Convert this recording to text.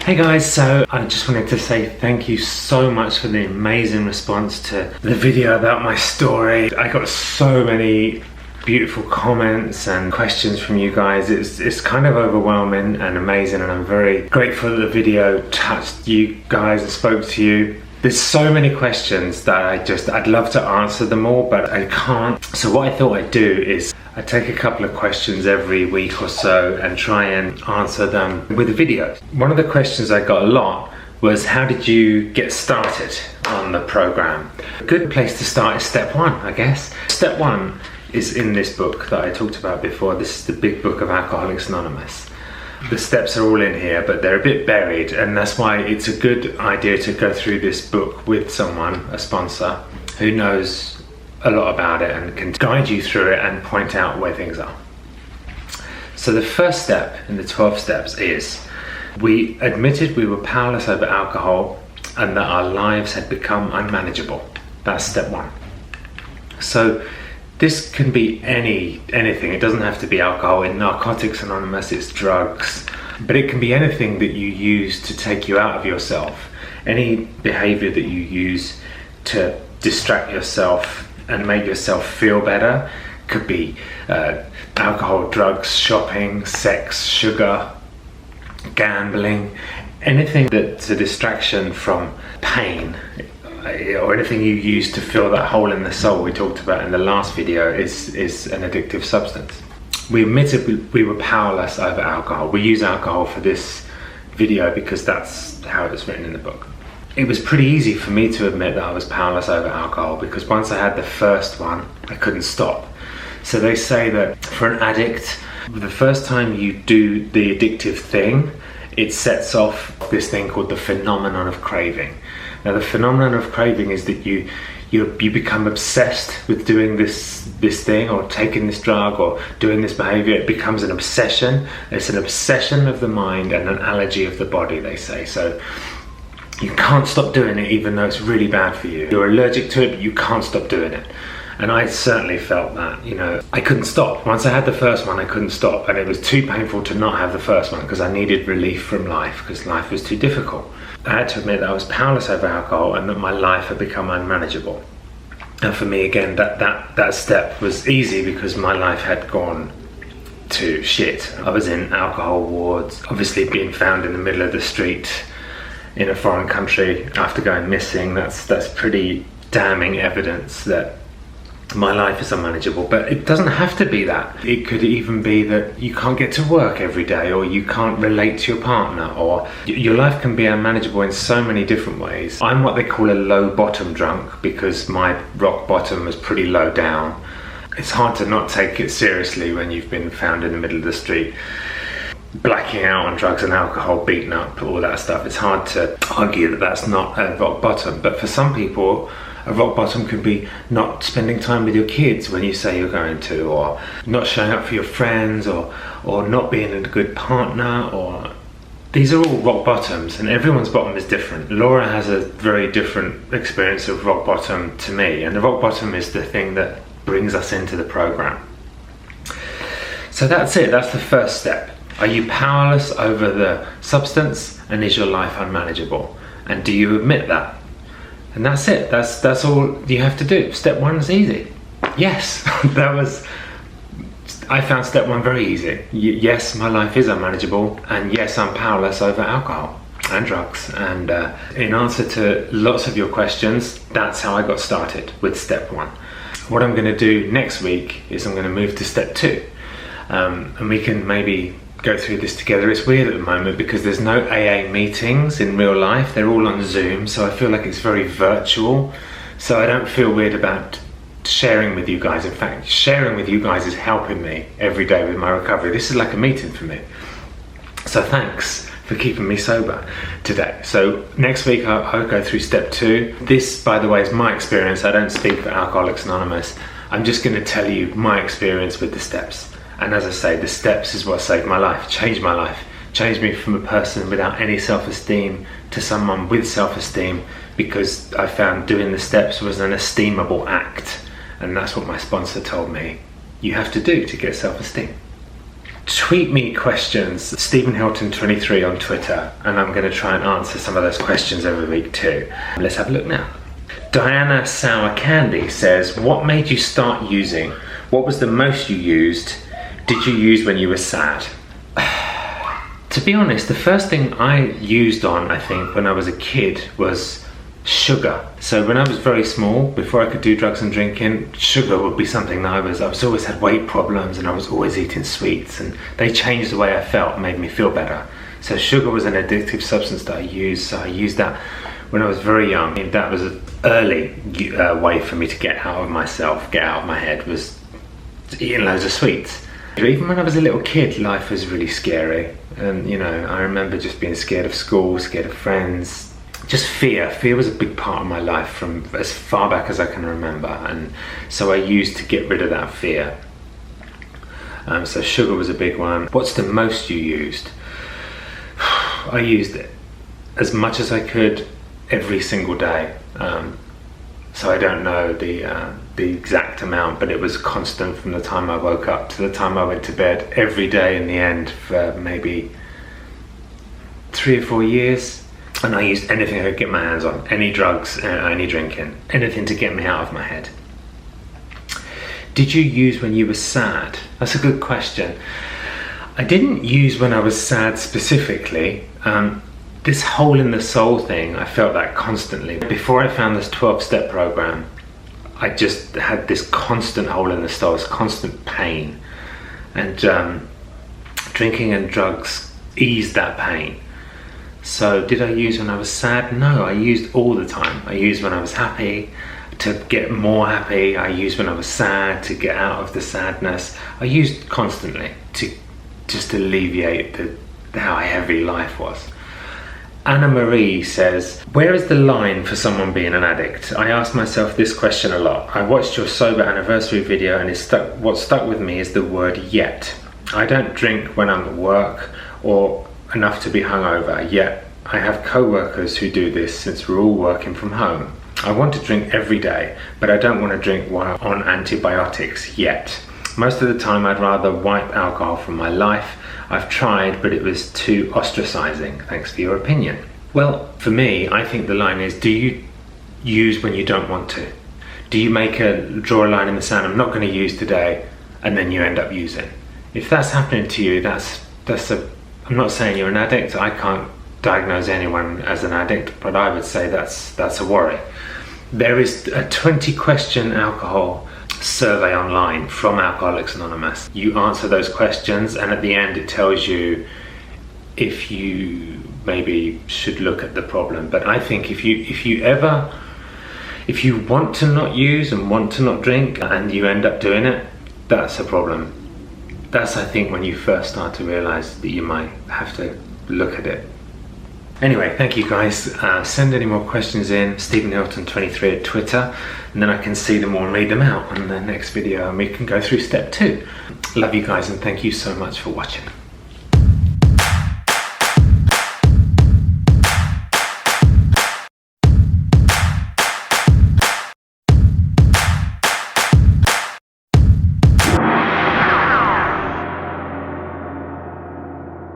Hey guys, so I just wanted to say thank you so much for the amazing response to the video about my story. I got so many beautiful comments and questions from you guys. It's kind of overwhelming and amazing, and I'm very grateful that the video touched you guys and spoke to you. There's so many questions that I'd love to answer them all, but I can't. So what I thought I'd do is I'd take a couple of questions every week or so and try and answer them with a video. One of the questions I got a lot was, how did you get started on the program? A good place to start is step one, I guess. Step one is in this book that I talked about before. This is the big book of Alcoholics Anonymous. The steps are all in here, but they're a bit buried, and that's why it's a good idea to go through this book with someone, a sponsor, who knows a lot about it and can guide you through it and point out where things are. So the first step in the 12 steps is, we admitted we were powerless over alcohol and that our lives had become unmanageable. That's step one. So this can be anything. It doesn't have to be alcohol. In Narcotics Anonymous, it's drugs. But it can be anything that you use to take you out of yourself. Any behavior that you use to distract yourself and make yourself feel better. Could be alcohol, drugs, shopping, sex, sugar, gambling. Anything that's a distraction from pain, or anything you use to fill that hole in the soul we talked about in the last video, is an addictive substance. We admitted we were powerless over alcohol. We use alcohol for this video because that's how it was written in the book. It was pretty easy for me to admit that I was powerless over alcohol, because once I had the first one, I couldn't stop. So they say that for an addict, the first time you do the addictive thing, it sets off this thing called the phenomenon of craving. Now, the phenomenon of craving is that you become obsessed with doing this thing, or taking this drug, or doing this behavior. It becomes an obsession. It's an obsession of the mind and an allergy of the body, they say. So you can't stop doing it even though it's really bad for you. You're allergic to it, but you can't stop doing it. And I certainly felt that, I couldn't stop. Once I had the first one, I couldn't stop. And it was too painful to not have the first one, because I needed relief from life, because life was too difficult. I had to admit that I was powerless over alcohol and that my life had become unmanageable. And for me, again, that step was easy because my life had gone to shit. I was in alcohol wards, obviously being found in the middle of the street in a foreign country after going missing. That's pretty damning evidence that my life is unmanageable. But it doesn't have to be that. It could even be that you can't get to work every day, or you can't relate to your partner, or your life can be unmanageable in so many different ways. I'm what they call a low bottom drunk, because my rock bottom was pretty low down. It's hard to not take it seriously when you've been found in the middle of the street, blacking out on drugs and alcohol, beaten up, all that stuff. It's hard to argue that that's not a rock bottom. But for some people, a rock bottom could be not spending time with your kids when you say you're going to, or not showing up for your friends, or not being a good partner, or these are all rock bottoms, and everyone's bottom is different. Laura has a very different experience of rock bottom to me, and the rock bottom is the thing that brings us into the program. So that's it, that's the first step. Are you powerless over the substance, and is your life unmanageable? And do you admit that? And that's it. That's all you have to do. Step one is easy. Yes, I found step one very easy. Yes, my life is unmanageable, and yes, I'm powerless over alcohol and drugs. And in answer to lots of your questions, that's how I got started with step one. What I'm going to do next week is I'm going to move to step two, and we can maybe go through this together. It's weird at the moment because there's no AA meetings in real life. They're all on Zoom, so I feel like it's very virtual. So I don't feel weird about sharing with you guys. In fact, sharing with you guys is helping me every day with my recovery. This is like a meeting for me. So thanks for keeping me sober today. So next week I'll go through step two. This, by the way, is my experience. I don't speak for Alcoholics Anonymous. I'm just going to tell you my experience with the steps. And as I say, the steps is what saved my life, changed my life, changed me from a person without any self-esteem to someone with self-esteem, because I found doing the steps was an esteemable act. And that's what my sponsor told me you have to do to get self-esteem. tweet me questions, Stephen Hilton 23 on Twitter, and I'm going to try and answer some of those questions every week too. Let's have a look now. Diana Sour Candy says, what made you start using? What was the most you used? Did you use when you were sad? To be honest, the first thing I used on, I think, when I was a kid was sugar. So when I was very small, before I could do drugs and drinking, sugar would be something that I was always had weight problems, and I was always eating sweets, and they changed the way I felt, made me feel better. So sugar was an addictive substance that I used, so I used that when I was very young. That was an early way for me to get out of myself, get out of my head, was eating loads of sweets. Even when I was a little kid, life was really scary. And I remember just being scared of school, scared of friends, just fear. Fear was a big part of my life from as far back as I can remember. And so I used to get rid of that fear. So sugar was a big one. What's the most you used? I used it as much as I could every single day. So I don't know the exact amount, but it was constant from the time I woke up to the time I went to bed, every day in the end, for maybe 3 or 4 years. And I used anything I could get my hands on, any drugs, any drinking, anything to get me out of my head. Did you use when you were sad? That's a good question. I didn't use when I was sad specifically. This hole in the soul thing, I felt that constantly. Before I found this 12-step program, I just had this constant hole in the soul, this constant pain. And drinking and drugs eased that pain. So did I use when I was sad? No, I used all the time. I used when I was happy to get more happy. I used when I was sad to get out of the sadness. I used constantly to just alleviate how heavy life was. Anna Marie says, where is the line for someone being an addict? I ask myself this question a lot. I watched your sober anniversary video, and what stuck with me is the word yet. I don't drink when I'm at work or enough to be hungover, yet I have co-workers who do this since we're all working from home. I want to drink every day, but I don't want to drink while on antibiotics yet. Most of the time I'd rather wipe alcohol from my life. I've tried, but it was too ostracizing. Thanks for your opinion. Well, for me, I think the line is, do you use when you don't want to? Do you draw a line in the sand, I'm not going to use today, and then you end up using? If that's happening to you, I'm not saying you're an addict. I can't diagnose anyone as an addict, but I would say that's a worry. There is a 20-question alcohol survey online from Alcoholics Anonymous. You answer those questions, and at the end it tells you if you maybe should look at the problem. But I think if you want to not use and want to not drink and you end up doing it, that's a problem. That's, I think, when you first start to realize that you might have to look at it. Anyway, thank you guys. Send any more questions in, Stephen Hilton 23 at Twitter, and then I can see them all and read them out on the next video, and we can go through step 2. Love you guys, and thank you so much for watching.